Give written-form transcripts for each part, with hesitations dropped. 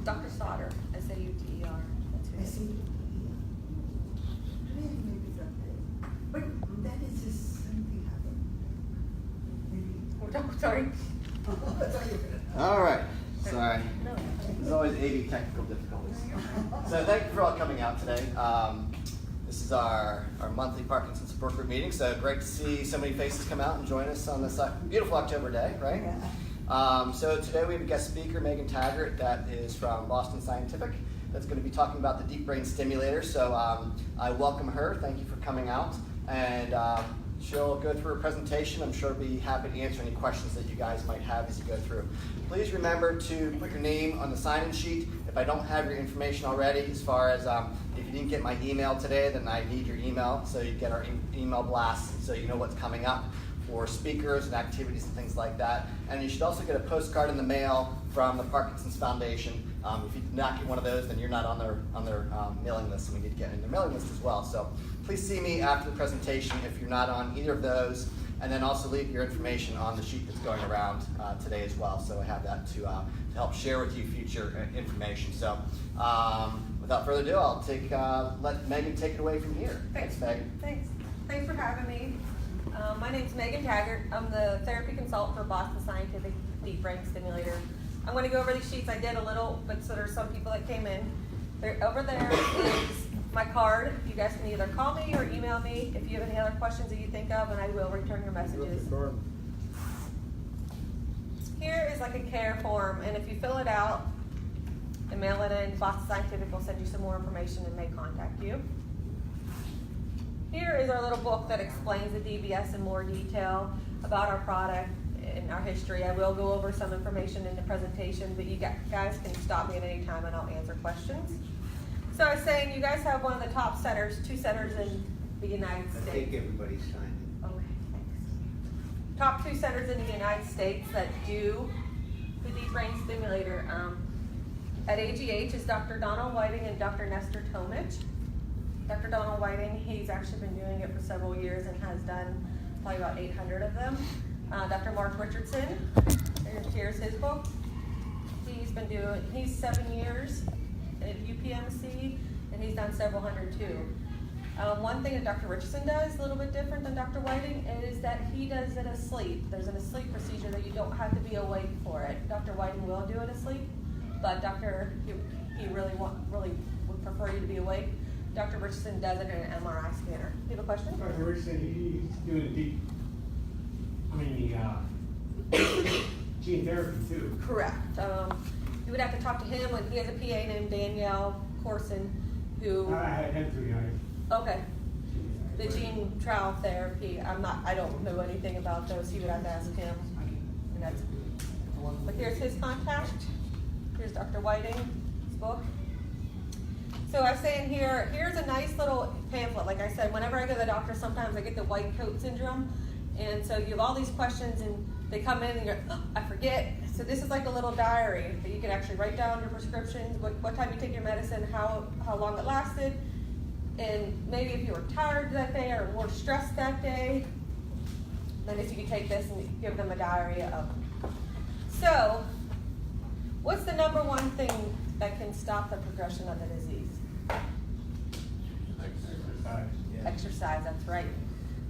Dr. Sauter, S-A-U-T-E-R. That's who it is. But that is just something happened. Oh, sorry. All right. Sorry. No. There's always AV technical difficulties. So thank you for all coming out today. This is our monthly Parkinson support group meeting. So great to see so many faces come out and join us on this beautiful October day, right? Yeah. So today we have a guest speaker, Megan Taggart, that is from Boston Scientific. That's going to be talking about the deep brain stimulator. So I welcome her. Thank you for coming out. And she'll go through her presentation. I'm sure she'll be happy to answer any questions that you guys might have as you go through. Please remember to put your name on the sign-in sheet. If I don't have your information already, as far as if you didn't get my email today, then I need your email so you get our email blast so you know what's coming up for speakers and activities and things like that. And you should also get a postcard in the mail from the Parkinson's Foundation. If you did not get one of those, then you're not on their mailing list, and we need to get in their mailing list as well. So please see me after the presentation if you're not on either of those, and then also leave your information on the sheet that's going around today as well. So I have that to help share with you future information. So without further ado, I'll let Megan take it away from here. Thanks, Megan. Thanks for having me. My name's Megan Taggart. I'm the therapy consultant for Boston Scientific Deep Brain Stimulator. I'm going to go over these sheets. I did a little, but so there's some people that came in. Over there is my card. You guys can either call me or email me if you have any other questions that you think of, and I will return your messages. Here is like a care form, and if you fill it out and mail it in, Boston Scientific will send you some more information and may contact you. Here is our little book that explains the DBS in more detail about our product and our history. I will go over some information in the presentation, but you guys can stop me at any time and I'll answer questions. So I was saying, you guys have one of the top centers, 2 centers in the United States. I think everybody's signed Okay, thanks. Top 2 centers in the United States that do the deep brain stimulator. At AGH is Dr. Donald Whiting and Dr. Nestor Tomich. Dr. Donald Whiting, he's actually been doing it for several years and has done probably about 800 of them. Dr. Mark Richardson, here's his book. He's 7 years at UPMC, and he's done several hundred too. One thing that Dr. Richardson does, a little bit different than Dr. Whiting, is that he does it asleep. There's an asleep procedure that you don't have to be awake for it. Dr. Whiting will do it asleep, but he really would prefer you to be awake. Dr. Richardson does it in an MRI scanner. You have a question? Dr. Richardson, he's doing gene therapy too. Correct. You would have to talk to him. He has a PA named Danielle Corson, who. I had 3 eyes. Okay. The gene trial therapy. I don't know anything about those. You would have to ask him. And but here's his contact. Here's Dr. Whiting's book. So I was saying here's a nice little pamphlet. Like I said, whenever I go to the doctor, sometimes I get the white coat syndrome. And so you have all these questions and they come in and you're, oh, I forget. So this is like a little diary that you can actually write down your prescriptions, what time you take your medicine, how long it lasted, and maybe if you were tired that day or more stressed that day, then if you can take this and give them a diary of. So what's the number one thing that can stop the progression of the disease? Exercise, that's right.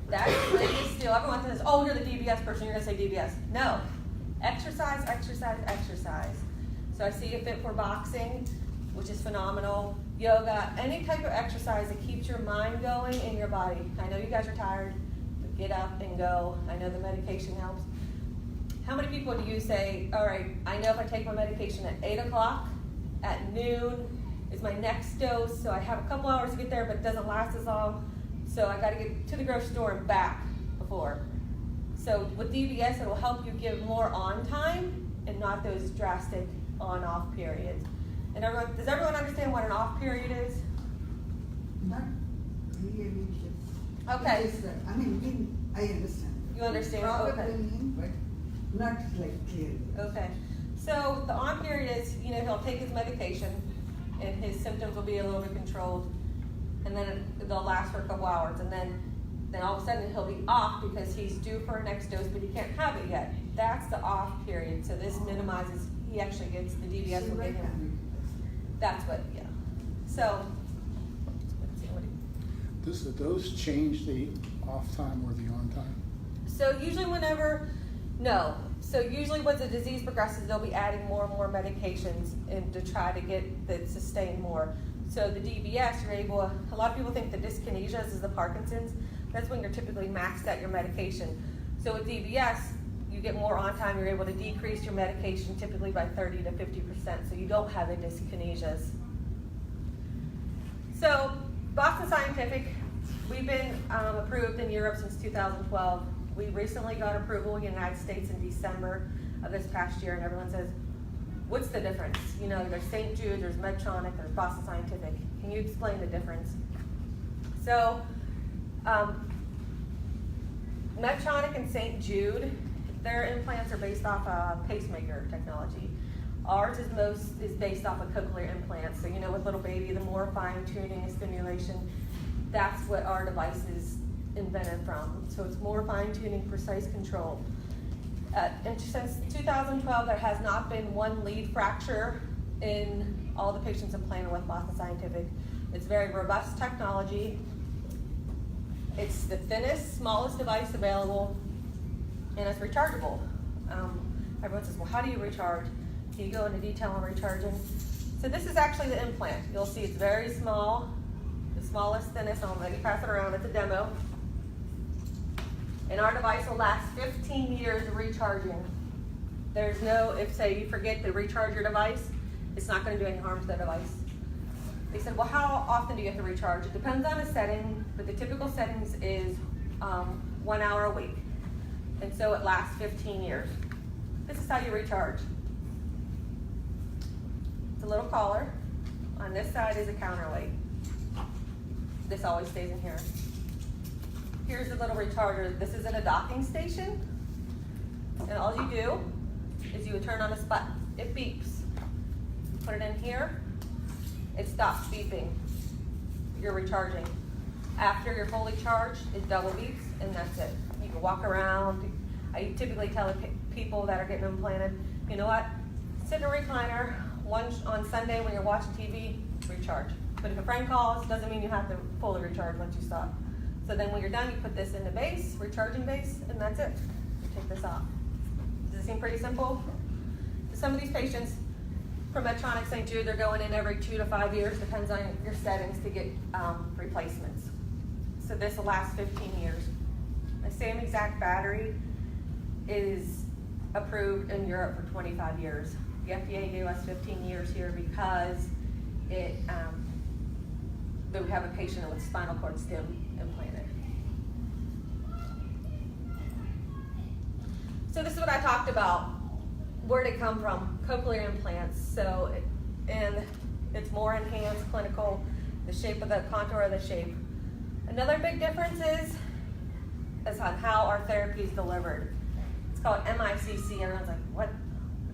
That's the biggest deal. Everyone says, oh, you're the DBS person, you're going to say DBS. No. Exercise, exercise, exercise. So I see a fit for boxing, which is phenomenal. Yoga, any type of exercise that keeps your mind going and your body. I know you guys are tired, but get up and go. I know the medication helps. How many people do you say, all right, I know if I take my medication at 8 o'clock, at noon is my next dose, so I have a couple hours to get there, but it doesn't last as long. So I got to get to the grocery store and back before. So with DBS, it will help you give more on time and not those drastic on-off periods. And does everyone understand what an off period is? Not really. Okay. I understand. You understand? Probably Okay. mean, but not like clearly. Okay. So the on period is, he'll take his medication and his symptoms will be a little bit controlled. And then they'll last for a couple hours, and then all of a sudden he'll be off because he's due for a next dose, but he can't have it yet. That's the off period. So this minimizes. He actually gets the DBS will get him. That's what, yeah. So, let's see, what do you- Do those change the off time or the on time? So usually no. So usually when the disease progresses, they'll be adding more and more medications and to try to get the sustain more. So the DBS, you're able, a lot of people think the dyskinesias is the Parkinson's. That's when you're typically maxed at your medication. So with DBS, you get more on time, you're able to decrease your medication typically by 30 to 50%, so you don't have the dyskinesias. So Boston Scientific, we've been approved in Europe since 2012. We recently got approval in the United States in December of this past year, and everyone says, what's the difference? You know, there's St. Jude, there's Medtronic, there's Boston Scientific. Can you explain the difference? So, Medtronic and St. Jude, their implants are based off pacemaker technology. Ours is based off of cochlear implants. So, you know, with little baby, the more fine tuning and stimulation, that's what our device is invented from. So it's more fine tuning, precise control. And since 2012, there has not been one lead fracture in all the patients implanted with Boston Scientific. It's very robust technology. It's the thinnest, smallest device available, and it's rechargeable. Everyone says, well, how do you recharge? Can you go into detail on recharging? So this is actually the implant. You'll see it's very small, the smallest, thinnest. I'll let you pass it around. It's a demo. And our device will last 15 years of recharging. There's no, if say you forget to recharge your device, it's not going to do any harm to the device. They said, well, how often do you have to recharge? It depends on the setting, but the typical settings is 1 hour a week. And so it lasts 15 years. This is how you recharge. It's a little collar. On this side is a counterweight. This always stays in here. Here's the little recharger. This is in a docking station. And all you do is you would turn on this button. It beeps. Put it in here. It stops beeping. You're recharging. After you're fully charged, it double beeps, and that's it. You can walk around. I typically tell people that are getting implanted, you know what? Sit in a recliner. On Sunday when you're watching TV, recharge. But if a friend calls, doesn't mean you have to fully recharge once you stop. So then when you're done, you put this in the base, recharging base, and that's it. You take this off. Does it seem pretty simple? Some of these patients from Medtronic St. Jude, they're going in every 2 to 5 years, depends on your settings, to get replacements. So this will last 15 years. The same exact battery is approved in Europe for 25 years. The FDA gave us 15 years here because they would have a patient with spinal cord stim implanted. So this is what I talked about. Where did it come from? Cochlear implants. So, and it's more enhanced, clinical, the shape of the contour of the shape. Another big difference is on how our therapy is delivered. It's called MICC. Everyone's like, what?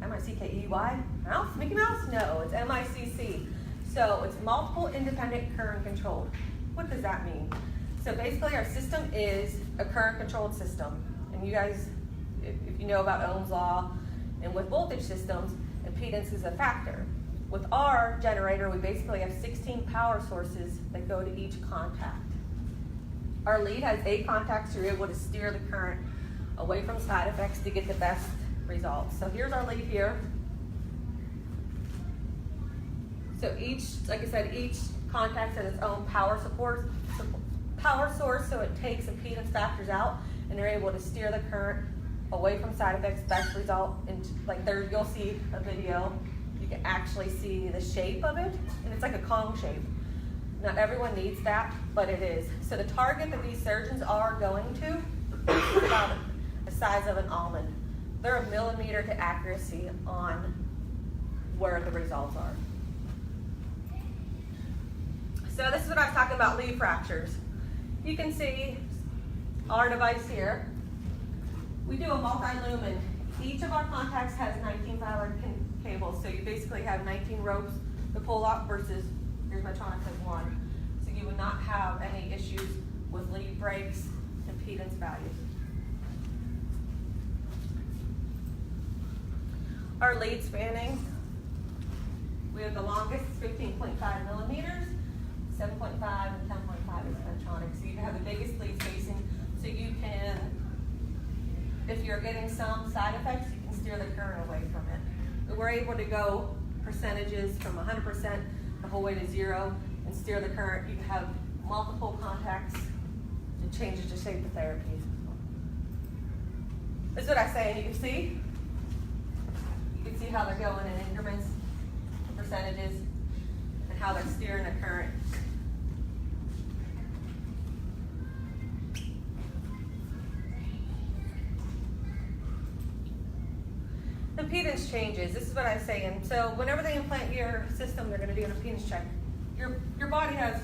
M-I-C-K-E-Y? Mouse? Mickey Mouse? No, it's MICC. So it's multiple independent current controlled. What does that mean? So basically our system is a current controlled system. And you guys, if you know about Ohm's law, and with voltage systems, impedance is a factor. With our generator, we basically have 16 power sources that go to each contact. Our lead has 8 contacts, so you're able to steer the current away from side effects to get the best results. So here's our lead here. So each, like I said, each contact has its own power source, so it takes impedance factors out, and they're able to steer the current away from side effects, best result. And like there, you'll see a video. You can actually see the shape of it, and it's like a Kong shape. Not everyone needs that, but it is. So the target that these surgeons are going to is about the size of an almond. They're a millimeter to accuracy on where the results are. So this is what I was talking about, lead fractures. You can see our device here. We do a multi-lumen. Each of our contacts has 19 fiber cables, so you basically have 19 ropes to pull out versus your Medtronic has 1. So you would not have any issues with lead breaks, impedance values. Our lead spanning, We have the longest, 15.5 millimeters, 7.5 and 10.5 is Medtronic. So you have the biggest lead spacing, so you can, if you're getting some side effects, you can steer the current away from it. We're able to go percentages from 100% the whole way to 0 and steer the current. You can have multiple contacts. It changes the shape of therapy. This is what I say, and you can see. You can see how they're going in increments, percentages, and how they're steering the current. Impedance changes. This is what I say. And so whenever they implant your system, they're going to do an impedance check. Your body has.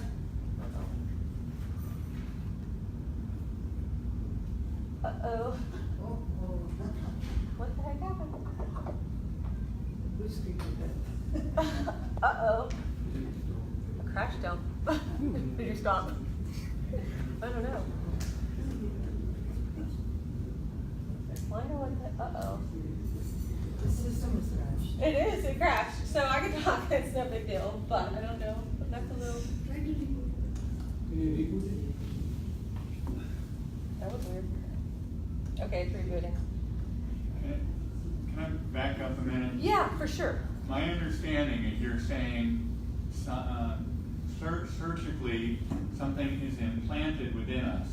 Uh-oh. What the heck happened? Who's speaking that? Uh-oh. A crash dump. Did you stop? I don't know. I know what the, uh-oh. The system is crashed. It is, it crashed. So I can talk, it's no big deal, but I don't know. That's a little, that was weird. Okay, it's rebooting. Can I back up a minute? Yeah, for sure. My understanding is you're saying surgically something is implanted within us,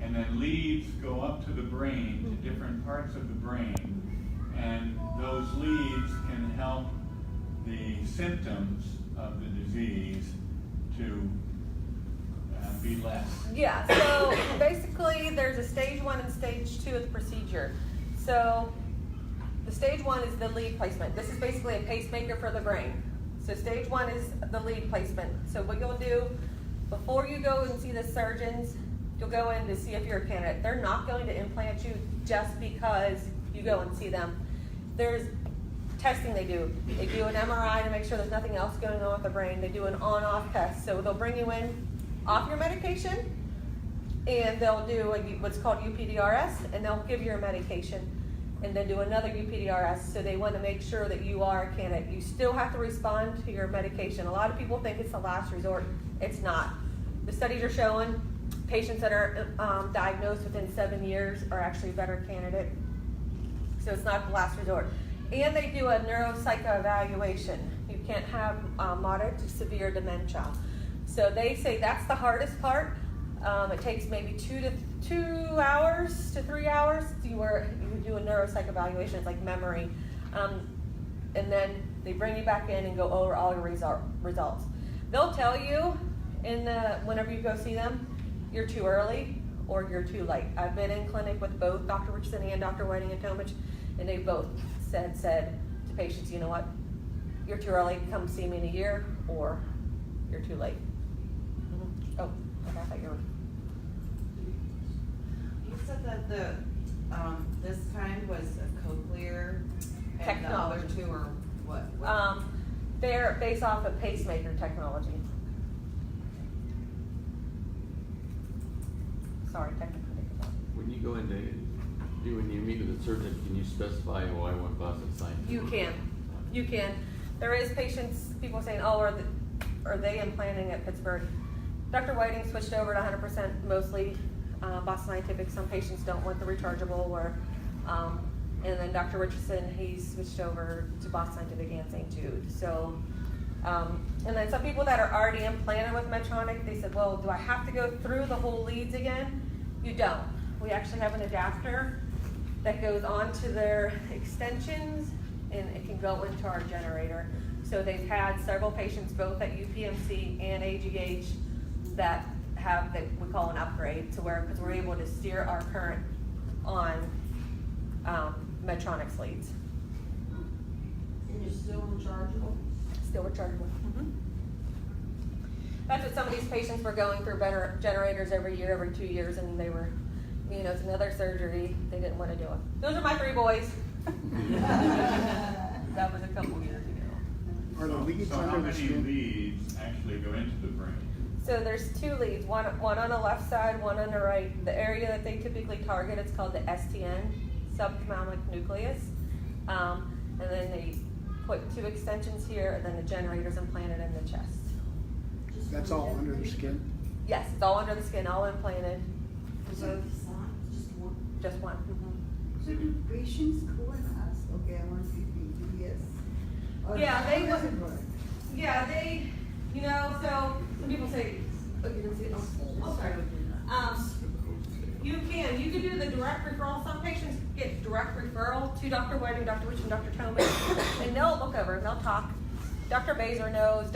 and then leads go up to the brain, to different parts of the brain, and those leads can help the symptoms of the disease to be less. Yeah, so basically there's a stage 1 and stage 2 of the procedure. So the stage 1 is the lead placement. This is basically a pacemaker for the brain. So stage 1 is the lead placement. So what you'll do before you go and see the surgeons, you'll go in to see if you're a candidate. They're not going to implant you just because you go and see them. There's testing they do. They do an MRI to make sure there's nothing else going on with the brain. They do an on-off test. So they'll bring you in off your medication, and they'll do what's called UPDRS, and they'll give you your medication, and then do another UPDRS. So they want to make sure that you are a candidate. You still have to respond to your medication. A lot of people think it's the last resort. It's not. The studies are showing patients that are diagnosed within 7 years are actually a better candidate. So it's not the last resort. And they do a neuropsych evaluation. You can't have moderate to severe dementia. So they say that's the hardest part. It takes maybe 2 hours to 3 hours. You do a neuropsych evaluation. It's like memory. And then they bring you back in and go over all your results. They'll tell you whenever you go see them, you're too early or you're too late. I've been in clinic with both Dr. Richardson and Dr. Whiting and Tomich, and they both said to patients, you know what, you're too early, come see me in a year, or you're too late. Mm-hmm. Oh, okay, I thought you were. You said that this kind was a cochlear and Technology. the other two are what? They're based off of pacemaker technology. Sorry, technical. When you go into, when you meet with a surgeon, can you specify why one Boston Scientific? You can. There is people saying, oh, are they implanting at Pittsburgh? Dr. Whiting switched over to 100% mostly Boston Scientific. Some patients don't want the rechargeable, and then Dr. Richardson, he switched over to Boston Scientific and St. Jude. So, and then some people that are already implanted with Medtronic, they said, well, do I have to go through the whole leads again? You don't. We actually have an adapter that goes onto their extensions, and it can go into our generator. So they've had several patients both at UPMC and AGH that have we call an upgrade to where, because we're able to steer our current on Medtronic's leads. And you're still rechargeable? Still rechargeable. Mm-hmm. That's what some of these patients were going through, better generators every year, every 2 years, and they were, it's another surgery. They didn't want to do it. Those are my 3 boys. That was a couple years ago. Are the leads So how under the many skin? leads actually go into the brain? So there's 2 leads, one on the left side, one on the right. The area that they typically target, it's called the STN, subophthalmic nucleus. And then they put 2 extensions here, and then the generator's implanted in the chest. That's all under the skin? Yes, it's all under the skin, all implanted, So it's not just one. just one. So do patients go and ask, okay, I want to see DBS? Or Yeah, how they does would- it work? Yeah, they, you know, so some people say, oh, you can see it. Oh, sorry. You can do the direct referral. Some patients get direct referral to Dr. Whiting, Dr. Rich, and Dr. Toman, and they'll look over and they'll talk. Dr. Baser knows,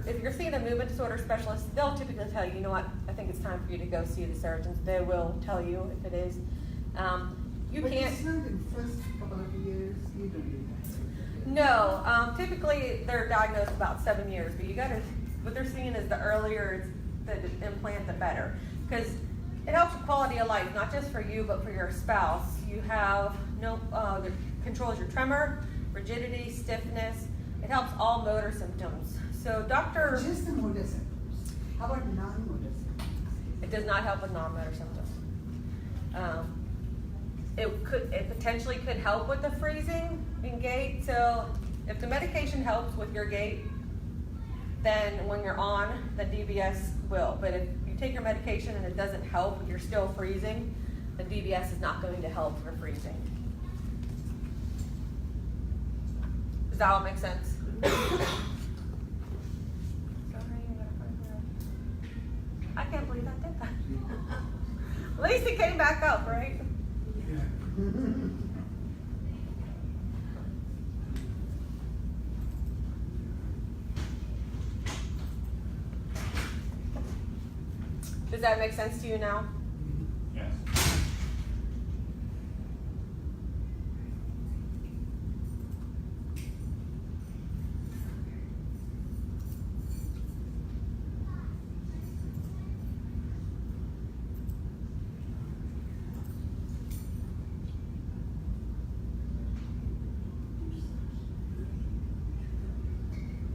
if you're seeing a movement disorder specialist, they'll typically tell you, you know what, I think it's time for you to go see the surgeons. They will tell you if it is. You But can't. it's not in the first couple of years, you don't do that. No, typically they're diagnosed about 7 years, but what they're seeing is the earlier the implant, the better. Because it helps your quality of life, not just for you, but for your spouse. You have it controls your tremor, rigidity, stiffness. It helps all motor symptoms. So Just the motor symptoms. How about non-motor symptoms? it does not help with non-motor symptoms. It potentially could help with the freezing and gait. So if the medication helps with your gait, then when you're on, the DBS will. But if you take your medication and it doesn't help and you're still freezing, the DBS is not going to help for freezing. Does that all make sense? I can't believe that did that. At least it came back up, right? Does that make sense to you now? Yes.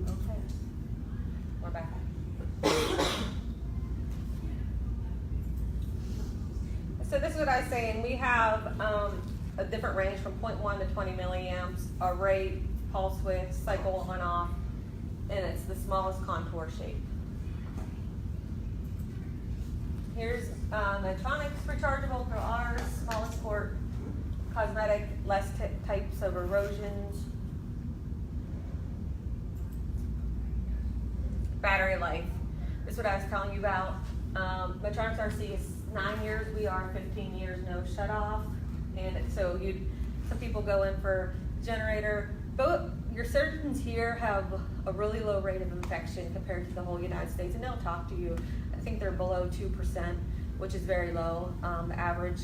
Okay. We're back. So this is what I was saying. We have a different range from 0.1 to 20 milliamps, a rate, pulse width, cycle on off, and it's the smallest contour shape. Here's Medtronic's rechargeable for ours, smallest port, cosmetic, less types of erosions. Battery life. This is what I was telling you about. Medtronic's RC is 9 years. We are 15 years, no shut off. And so some people go in for generator. But your surgeons here have a really low rate of infection compared to the whole United States, and they'll talk to you. I think they're below 2%, which is very low. The average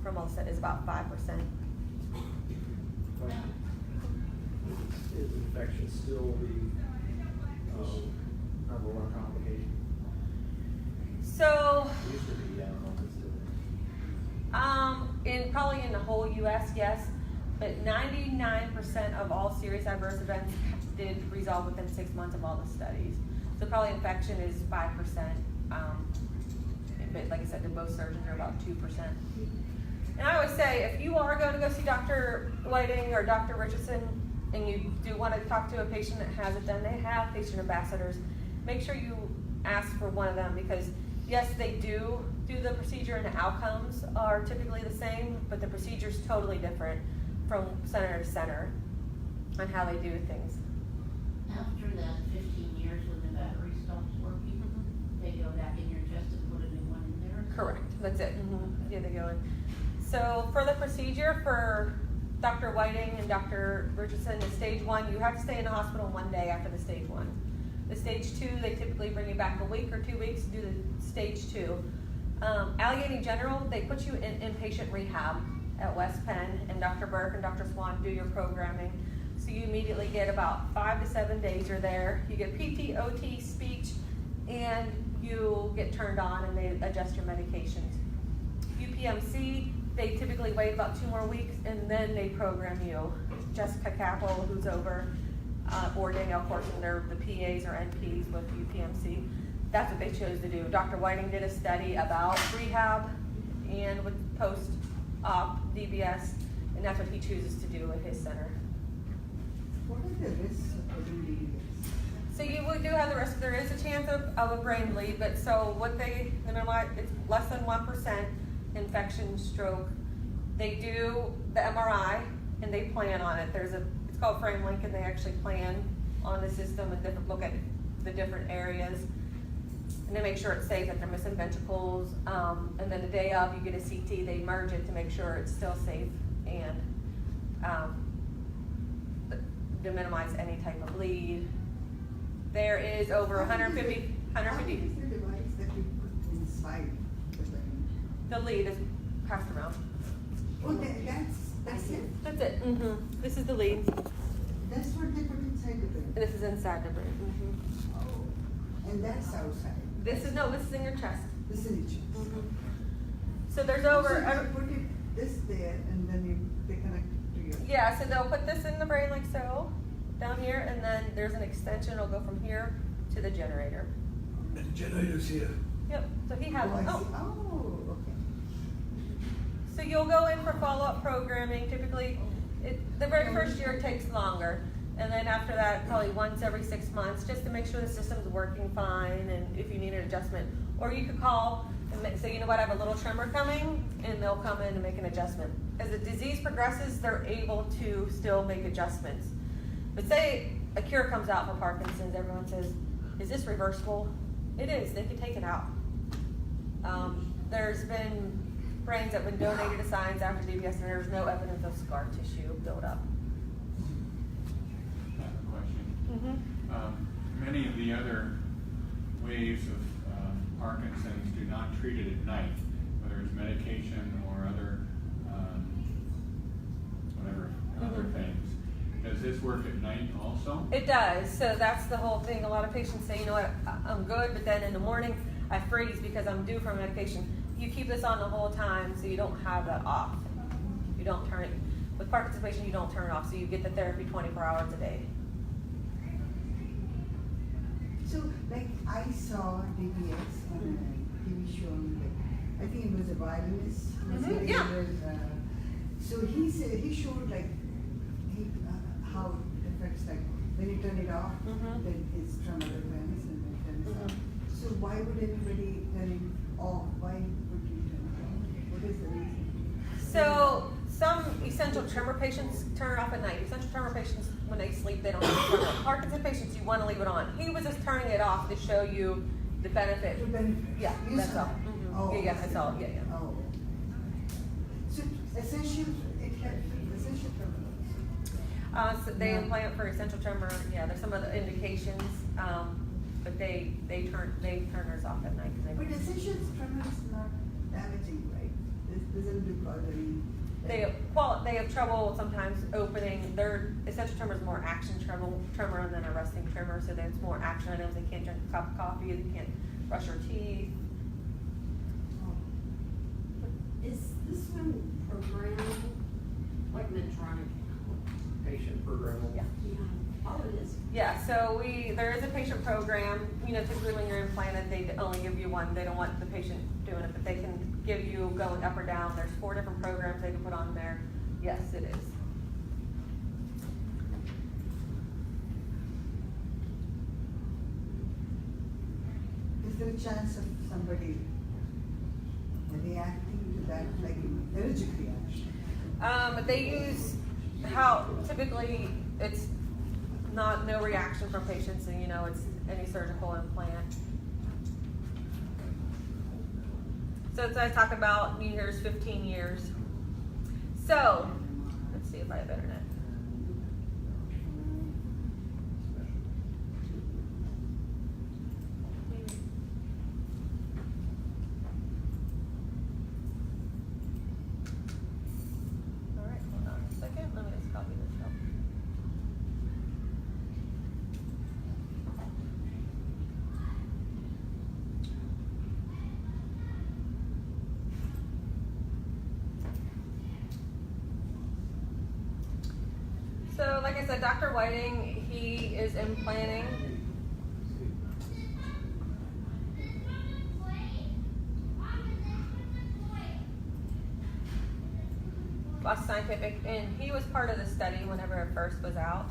from Ulster is about 5%. Is infection still the number one complication? So, It used to be, I don't know if it's still probably in the whole U.S., yes, but 99% of all serious adverse events did resolve within 6 months of all the studies. So probably infection is 5%, but like I said, most surgeons are about 2%. And I always say, if you are going to go see Dr. Whiting or Dr. Richardson, and you do want to talk to a patient that has it done, they have patient ambassadors. Make sure you ask for one of them, because yes, they do the procedure and the outcomes are typically the same, but the procedure is totally different from center to center on how they do things. After that 15 years when the battery stops working, they go back in your chest and put a new one in there? Correct, that's it. Yeah, they go in. So for the procedure for Dr. Whiting and Dr. Richardson, the stage 1, you have to stay in the hospital 1 day after the stage 1. The stage 2, they typically bring you back a week or 2 weeks to do the stage 2. Allegheny General, they put you in inpatient rehab at West Penn, and Dr. Burke and Dr. Swan do your programming. So you immediately get about 5 to 7 days you're there. You get PT, OT, speech, and you get turned on and they adjust your medications. UPMC, they typically wait about 2 more weeks and then they program you. Jessica Capel, who's over, or Danielle Corson, they're the PAs or NPs with UPMC. That's what they chose to do. Dr. Whiting did a study about rehab and with post-op DBS, and that's what he chooses to do at his center. What are the do have the risk, there is a chance of a brain bleed, but so what they minimize, it's less than 1% infection, stroke. They do the MRI and they plan on it. It's called frame link, and they actually plan on the system and look at the different areas. And they make sure it's safe, that they're missing ventricles. And then the day of, you get a CT, they merge it to make sure it's still safe and to minimize any type of bleed. There is over 150. How big is the device that you put inside the brain? The lead is passed around. Oh, that's it? That's it. This is the lead. That's what they put inside the brain? This is inside the brain. Oh, and that's outside? This is in your chest. This is in your chest? So there's So over. you put this there and then they connect to your... Yeah, so they'll put this in the brain like so, down here, and then there's an extension. It'll go from here to the generator. And the generator's here. Yep. So he has. Oh, I see. Oh. Oh, okay. So you'll go in for follow-up programming. Typically, the very first year takes longer, and then after that, probably once every 6 months, just to make sure the system's working fine, and if you need an adjustment. Or you could call and say, you know what, I have a little tremor coming, and they'll come in and make an adjustment. As the disease progresses, they're able to still make adjustments. But say a cure comes out for Parkinson's, everyone says, is this reversible? It is. They can take it out. There's been brains that have been donated to science after DBS, and there's no evidence of scar tissue buildup. I have a question. Many of the other waves of Parkinson's do not treat it at night, whether it's medication or other other things. Does this work at night also? It does. So that's the whole thing. A lot of patients say, you know what, I'm good, but then in the morning I freeze because I'm due for medication. You keep this on the whole time so you don't have that off. You don't turn it. With Parkinson's patients, you don't turn it off, so you get the therapy 24 hours a day. So, like, I saw DBS on a TV show, like, I think it was a violinist. Yeah. So he showed, like, how it affects, like, when you turn it off, then it's tremor events and then it turns off. So why would anybody turn it off? Why would you turn it off? What is the reason? So some essential tremor patients turn it off at night. Essential tremor patients, when they sleep, they don't have tremor. Parkinson patients, you want to leave it on. He was just turning it off to show you the benefit. The benefit? Yeah, You that's saw all. it? Oh, Yeah, I that's see. all. Yeah. Oh. So essential, it helps with essential tremor. So they implant for essential tremor. Yeah, there's some other indications, but they turn theirs off at night. But essential tremor is not damaging, right? This doesn't cause any. They have trouble sometimes opening. Their essential tremor is more action tremor than a resting tremor. So there's more action items. They can't drink a cup of coffee. They can't brush their teeth. Is this one programmable, like Medtronic? Patient programmable. Yeah. Yeah. Oh, it is. Yeah, so there is a patient program. You know, typically when you're implanted, they only give you one. They don't want the patient doing it, but they can give you going up or down. There's 4 different programs they can put on there. Yes, it is. Is there a chance of somebody reacting to that, like allergic reaction? They use typically it's no reaction from patients, and you know it's any surgical implant. So as I talk about, New Year's 15 years. So let's see if I have internet. All right, hold on a second. Let me just copy this up. So, like I said, Dr. Whiting, he is implanting. Boston Scientific, and he was part of the study whenever it first was out.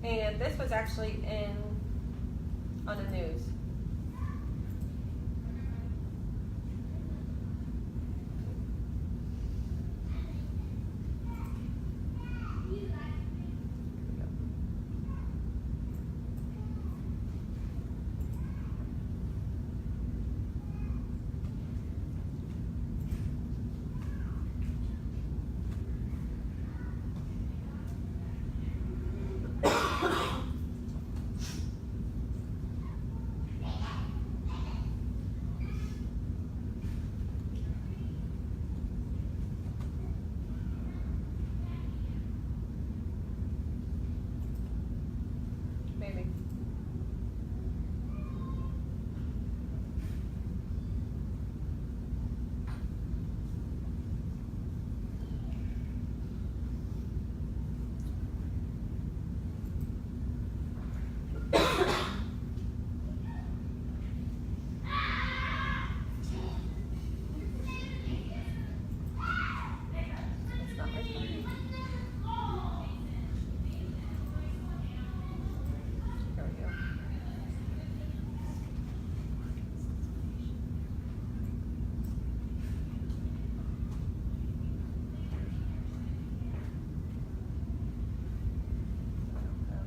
And this was actually on the news. Maybe. It's not recording. There we go.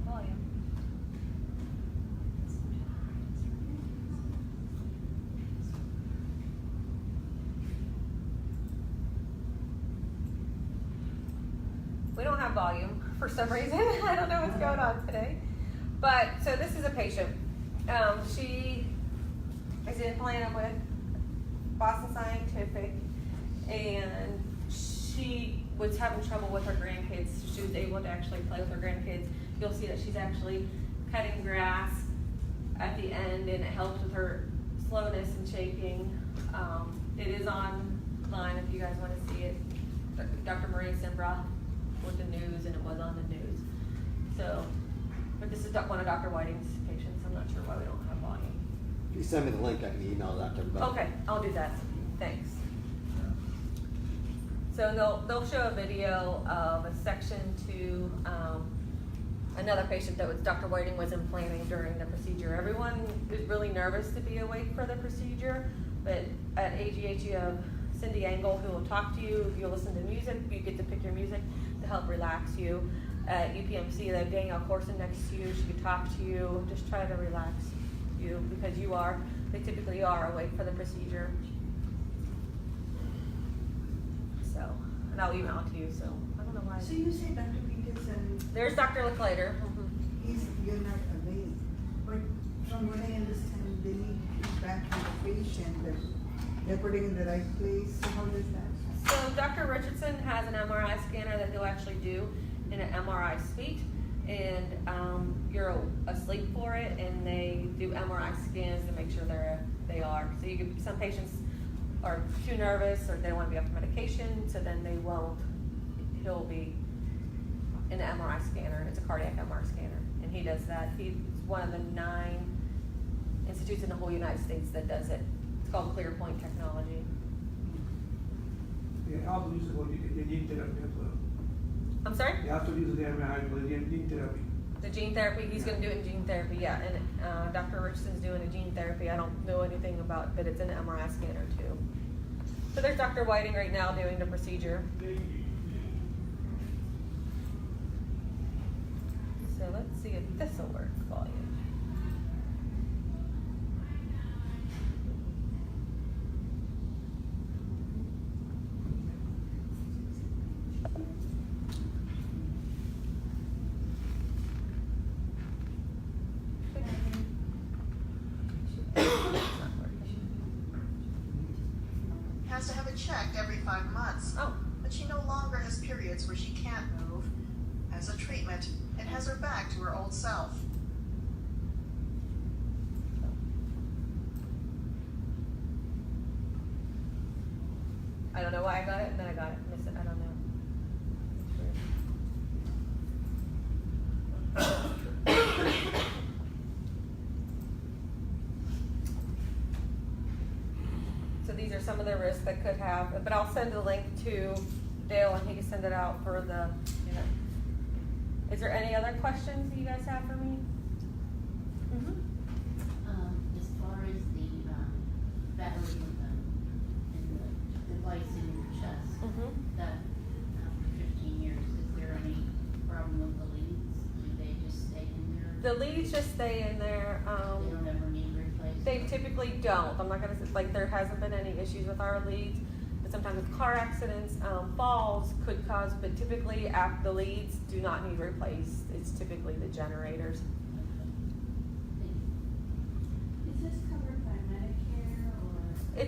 Volume. We don't have volume for some reason. I don't know what's going on today. But, so this is a patient. She is implanted with Boston Scientific, and she was having trouble with her grandkids. She was able to actually play with her grandkids. You'll see that she's actually cutting grass at the end, and it helps with her slowness and shaking. It is online if you guys want to see it. Dr. Maria Simbra with the news, and it was on the news. So, but this is one of Dr. Whiting's patients. I'm not sure why we don't have volume. If you send me the link, I can email that to everybody. Okay, I'll do that. Thanks. So they'll show a video of a section to another patient that was Dr. Whiting was implanting during the procedure. Everyone is really nervous to be awake for the procedure, but at AGH you have Cindy Engel who will talk to you. If you listen to music, you get to pick your music to help relax you. At UPMC, they have Danielle Corson next to you. She can talk to you, just try to relax you because they typically are awake for the procedure. So, and I'll email it to you, so I don't know why. So you say Dr. Peterson, There's Dr. Leclater. you're not amazed, but from what I understand, they need feedback from the patient that they're putting in the right place. So how does that? So Dr. Richardson has an MRI scanner that he'll actually do in an MRI suite, and you're asleep for it, and they do MRI scans to make sure they are. So some patients are too nervous or they don't want to be off medication, so then he'll be in the MRI scanner. It's a cardiac MRI scanner, and he does that. He's one of the 9 institutes in the whole United States that does it. It's called ClearPoint technology. They also use the gene therapy as well. I'm sorry? They also use the MRI for the gene therapy. The gene therapy, he's gonna do it in gene therapy, yeah, and Dr. Richardson's doing a gene therapy. I don't know anything about it, but it's an MRI scanner too. So there's Dr. Whiting right now doing the procedure. So let's see if this will work for you. Has to have it checked every 5 months. Oh. But she no longer has periods where she can't move. As a treatment, it has her back to her old self. I don't know why I got it, and then I got it. Miss it. I don't know. So these are some of the risks that could have, but I'll send a link to Dale and he can send it out for the Is there any other questions that you guys have for me? Mm-hmm. As far as the, battery in the device in your chest, Mm-hmm. that after 15 years, is there any problem with the leads? Do they just stay in there? The leads just stay in there. They don't ever need replaced? They typically don't. I'm not gonna say, like, there hasn't been any issues with our leads, but sometimes with car accidents, falls could cause, but typically the leads do not need replaced. It's typically the generators. Is this covered by Medicare or?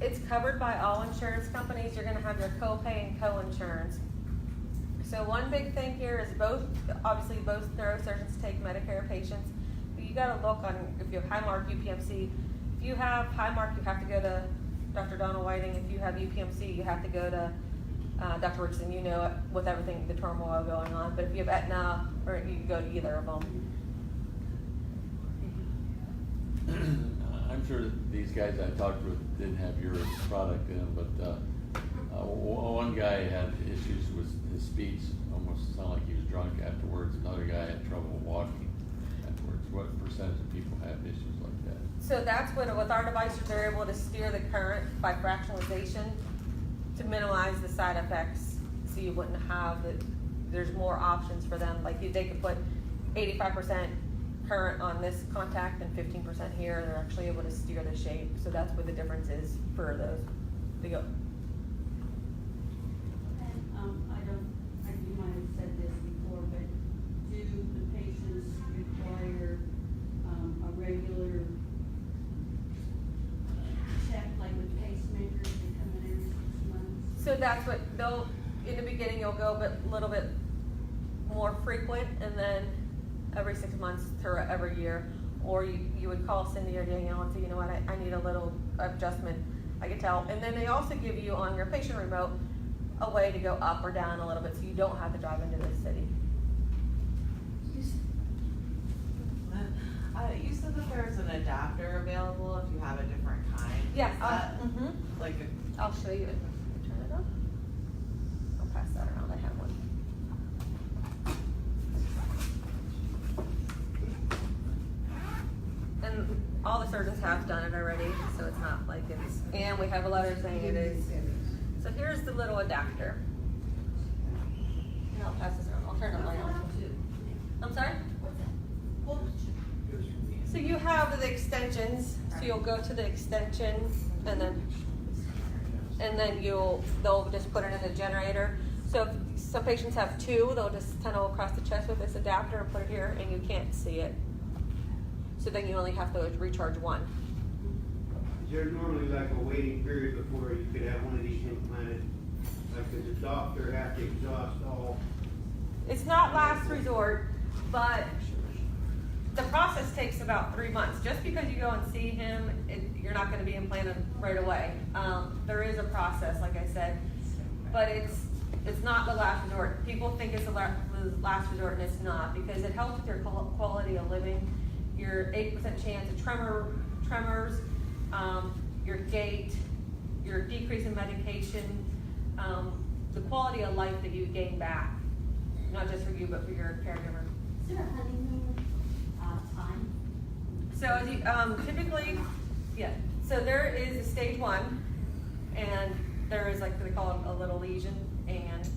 It's covered by all insurance companies. You're gonna have your copay and co-insurance. So one big thing here is obviously both neurosurgeons take Medicare patients, but you gotta look on, if you have Highmark, UPMC. If you have Highmark, you have to go to Dr. Donald Whiting. If you have UPMC, you have to go to Dr. Richardson. You know it, with everything, the turmoil going on. But if you have Aetna, or you can go to either of them. I'm sure that these guys I talked with didn't have your product in them, but one guy had issues with his speech, almost sounded like he was drunk afterwards. Another guy had trouble walking afterwards. What percentage of people have issues like that? So that's what, with our devices, they're able to steer the current by fractionalization to minimize the side effects, so you wouldn't have there's more options for them. Like they could put 85% current on this contact and 15% here. They're actually able to steer the shape. So that's what the difference is for those. They go. You might have said this before, but do the patients require a regular check, like with pacemakers, they come in every 6 months? So that's what in the beginning you'll go a little bit more frequent, and then every 6 months to every year. Or you would call Cindy or Danielle and say, you know what, I need a little adjustment. I can tell. And then they also give you on your patient remote a way to go up or down a little bit, so you don't have to drive into the city. You said that there's an adapter available if you have a different kind. Yeah. Is that Mm-hmm. like I'll show you it. Turn it on. I'll pass that around. I have one. And all the surgeons have done it already, so it's not like it's. And we have a letter saying it is. So here's the little adapter. And I'll pass this around. I'll turn the light on. I'm sorry? So you have the extensions, so you'll go to the extension and then they'll just put it in the generator. So if some patients have two, they'll just tunnel across the chest with this adapter and put it here, and you can't see it. So then you only have to recharge one. Is there normally like a waiting period before you could have one of these implanted? Like does the doctor have to exhaust all? It's not last resort, but the process takes about 3 months. Just because you go and see him, you're not going to be implanted right away. There is a process, like I said, but it's not the last resort. People think it's the last resort, and it's not, because it helps with your quality of living, your 8% chance of tremors, your gait, your decrease in medication, the quality of life that you gain back, not just for you, but for your caregiver. Is there a honeymoon time? So as you, typically, yeah, so there is a stage 1, and there is, like they call it, a little lesion and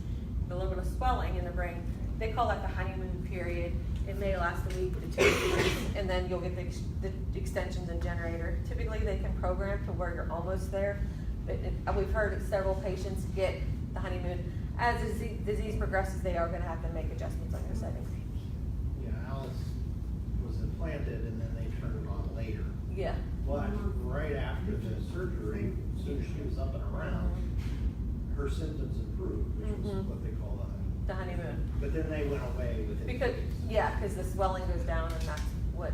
a little bit of swelling in the brain. They call that the honeymoon period. It may last a week to 2 weeks, and then you'll get the extensions and generator. Typically, they can program to where you're almost there. But we've heard several patients get the honeymoon. As the disease progresses, they are going to have to make adjustments on your settings. Yeah, Alice was implanted and then they turned it on later. Yeah. But right after the surgery, as soon as she was up and around, her symptoms improved, which was what they call The honeymoon. But then they went away within Because 2 weeks. because the swelling goes down, and that's what.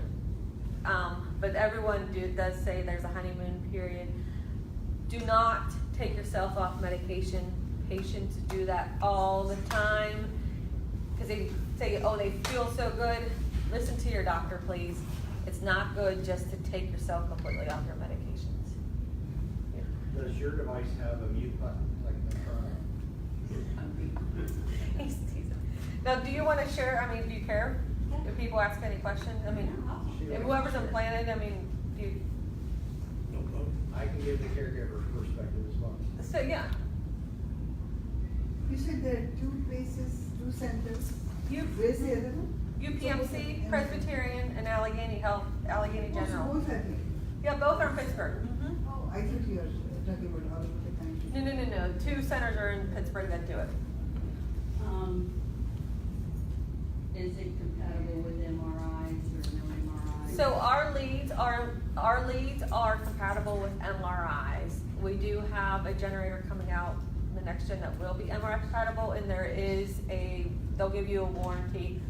But everyone does say there's a honeymoon period. Do not take yourself off medication. Patients do that all the time because they say, "Oh, they feel so good." Listen to your doctor, please. It's not good just to take yourself completely off your medications. Yeah. Does your device have a mute button like the front? He's teasing. Now, do you wanna share, I mean, do you care if people ask any questions? I mean, if whoever's implanted, I mean, do you, I can give the caregiver perspective as well. so, yeah. You said there are two places, two centers. Where's the other one? UPMC, Presbyterian, and Allegheny Health, Allegheny Oh, so General. both are here. Yeah, both are in Pittsburgh. Oh, I thought you were talking about all over the country. No. 2 centers are in Pittsburgh that do it. Is it compatible with MRIs or no MRIs? So our leads are compatible with MRIs. We do have a generator coming out, the next gen that will be MRI compatible, and they'll give you a warranty.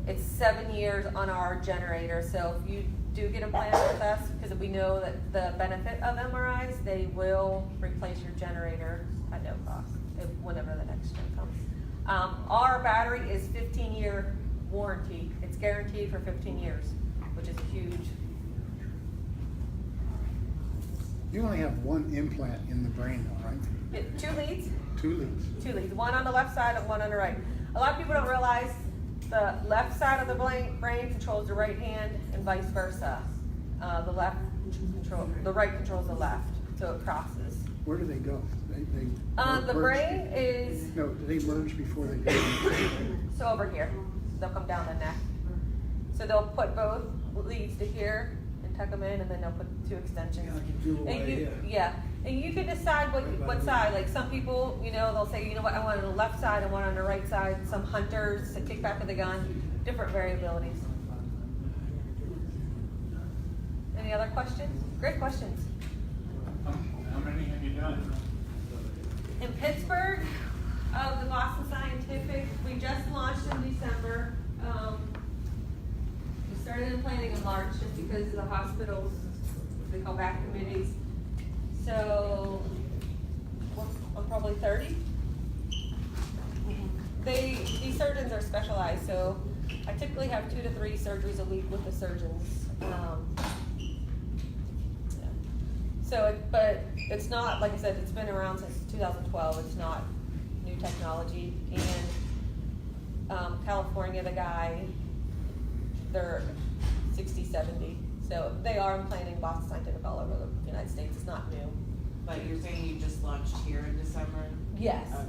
It's 7 years on our generator, so if you do get implanted with us, because we know that the benefit of MRIs, they will replace your generator at no cost, whenever the next gen comes. Our battery is 15-year warranty. It's guaranteed for 15 years, which is huge. You only have one implant in the brain though, right? 2 leads, 2 leads. 2 leads, one on the left side and one on the right. A lot of people don't realize the left side of the brain controls the right hand and vice versa. The right controls the left, so it crosses. Where do they go? They The merge- brain is, No, do they merge before they go? so over here, they'll come down the neck. So they'll put both leads to here and tuck them in, and then they'll put 2 extensions. And you can decide what side. Like some people, they'll say, you know what, I want it on the left side and one on the right side. Some hunters, the kickback of the gun, different variabilities. Any other questions? Great questions. How many have you done? In Pittsburgh, of the Boston Scientific, we just launched in December. We started implanting in March just because of the hospitals, they call back committees. So, probably 30. These surgeons are specialized, so I typically have 2 to 3 surgeries a week with the surgeons. But it's not, like I said, it's been around since 2012. It's not new technology. And California, the guy, they're 60, 70. So they are implanting Boston Scientific all over the United States. It's not new. But you're saying you just launched here in December? Yes. Okay.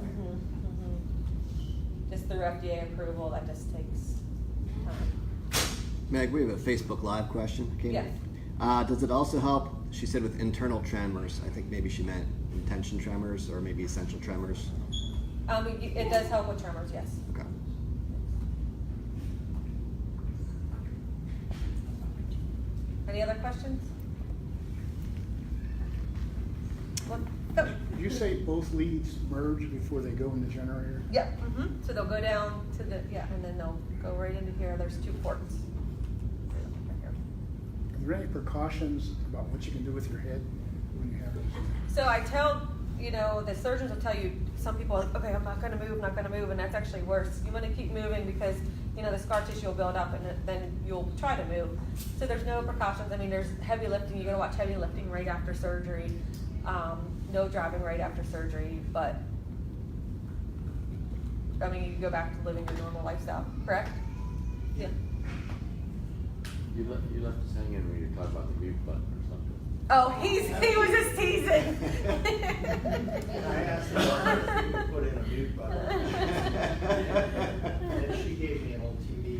Just through FDA approval, that just takes time. Meg, we have a Facebook Live question. Yes. Does it also help, she said, with internal tremors? I think maybe she meant intention tremors or maybe essential tremors. It does help with tremors, yes. Okay. Any other questions? Go. Did you say both leads merge before they go in the generator? Yep. So they'll go down to and then they'll go right into here. There's 2 ports. Right here. Are there any precautions about what you can do with your head when you have those? So I tell, the surgeons will tell you, some people are like, okay, I'm not gonna move, and that's actually worse. You wanna keep moving because, the scar tissue will build up and then you'll try to move. So there's no precautions. I mean, there's heavy lifting. You're gonna watch heavy lifting right after surgery. No driving right after surgery, but, I mean, you can go back to living your normal lifestyle, correct? Yeah. You left us hanging when you were talking about the mute button or something. Oh, he was just teasing. I asked her if you could put in a mute button. And she gave me an old TV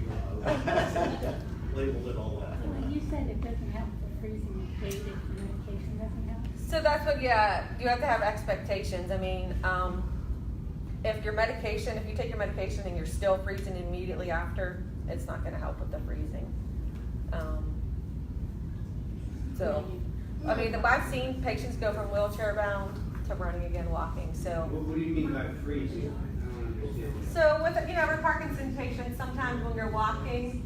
labeled it all that. So when you said it doesn't help with freezing the food, if the medication doesn't help? So that's what, you have to have expectations. I mean, if you take your medication and you're still freezing immediately after, it's not gonna help with the freezing. I've seen patients go from wheelchair bound to running again, walking, so. What do you mean by freezing? I don't understand. So with, with Parkinson patients, sometimes when you're walking,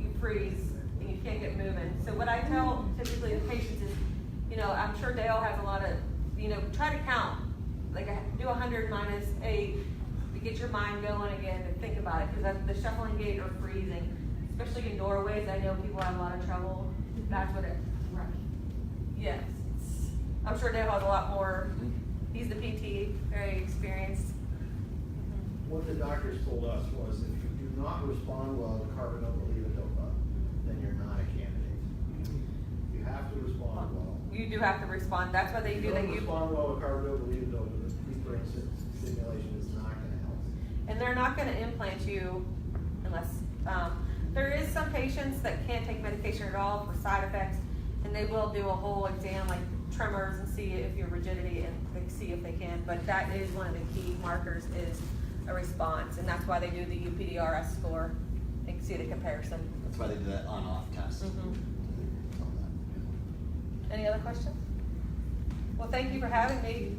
you freeze and you can't get moving. So what I tell typically the patients is, I'm sure Dale has a lot of, try to count. Like do 100 minus 8 to get your mind going again and think about it, because the shuffling gait or freezing, especially in doorways, I know people have a lot of trouble. That's what right. Yes. I'm sure Dale has a lot more. He's the PT, very experienced. what the doctors told us was if you do not respond well to carbidopa-levodopa, then you're not a candidate. You have to respond well. You do have to respond, that's why they If do you that. don't respond well to carbidopa-levodopa, the deep brain stimulation is not gonna help. And they're not gonna implant you unless, there is some patients that can't take medication at all for side effects, and they will do a whole exam, like tremors, and see if your rigidity, and they see if they can, but that is one of the key markers is a response, and that's why they do the UPDRS score, they can see the comparison. That's why they do that on-off test. Any other questions? Well, thank you for having me.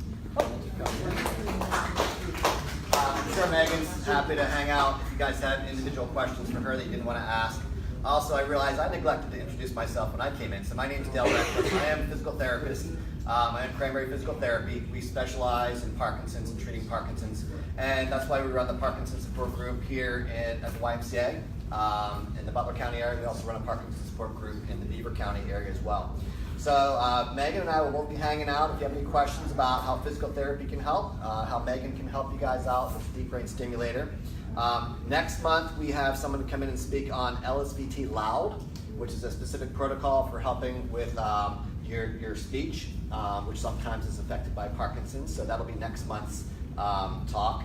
I'm sure Megan's happy to hang out if you guys had individual questions for her that you didn't want to ask. Also, I realized I neglected to introduce myself when I came in. So my name is Dale Radcliffe. I am a physical therapist. I am Cranberry Physical Therapy. We specialize in Parkinson's and treating Parkinson's. And that's why we run the Parkinson support group here at the YMCA in the Butler County area. We also run a Parkinson support group in the Beaver County area as well. So Megan and I will both be hanging out. If you have any questions about how physical therapy can help, how Megan can help you guys out with the Deep Brain Stimulator. Next month we have someone come in and speak on LSVT Loud, which is a specific protocol for helping with your speech, which sometimes is affected by Parkinson's. So that'll be next month's talk.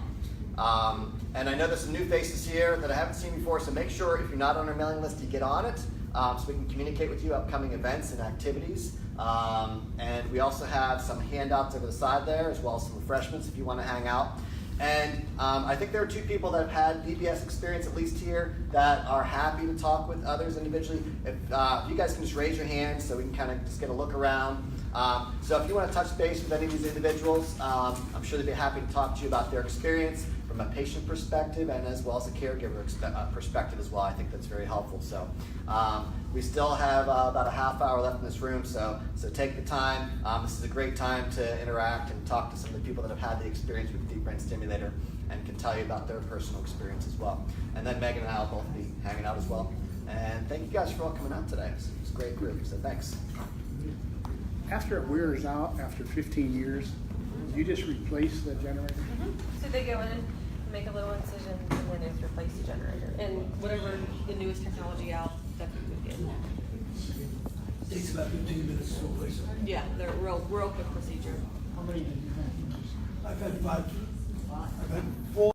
And I know there's some new faces here that I haven't seen before, so make sure if you're not on our mailing list, you get on it. So we can communicate with you upcoming events and activities. And we also have some handouts over the side there, as well as some refreshments if you want to hang out. And I think there are 2 people that have had DBS experience, at least here, that are happy to talk with others individually. If you guys can just raise your hands so we can kind of just get a look around. So if you want to touch base with any of these individuals, I'm sure they'd be happy to talk to you about their experience from a patient perspective and as well as a caregiver perspective as well. I think that's very helpful. So we still have about a half hour left in this room, so take the time. This is a great time to interact and talk to some of the people that have had the experience with the Deep Brain Stimulator and can tell you about their personal experience as well. And then Megan and I will both be hanging out as well. And thank you guys for all coming out today. It's a great group, so thanks. After it wears out, after 15 years, you just replace the generator? So they go in and make a little incision, and then it's replace the generator. And whatever the newest technology out, that we would get. Takes about 15 minutes to replace it. Yeah, they're real quick procedure. How many did you have? I've had 5. I've had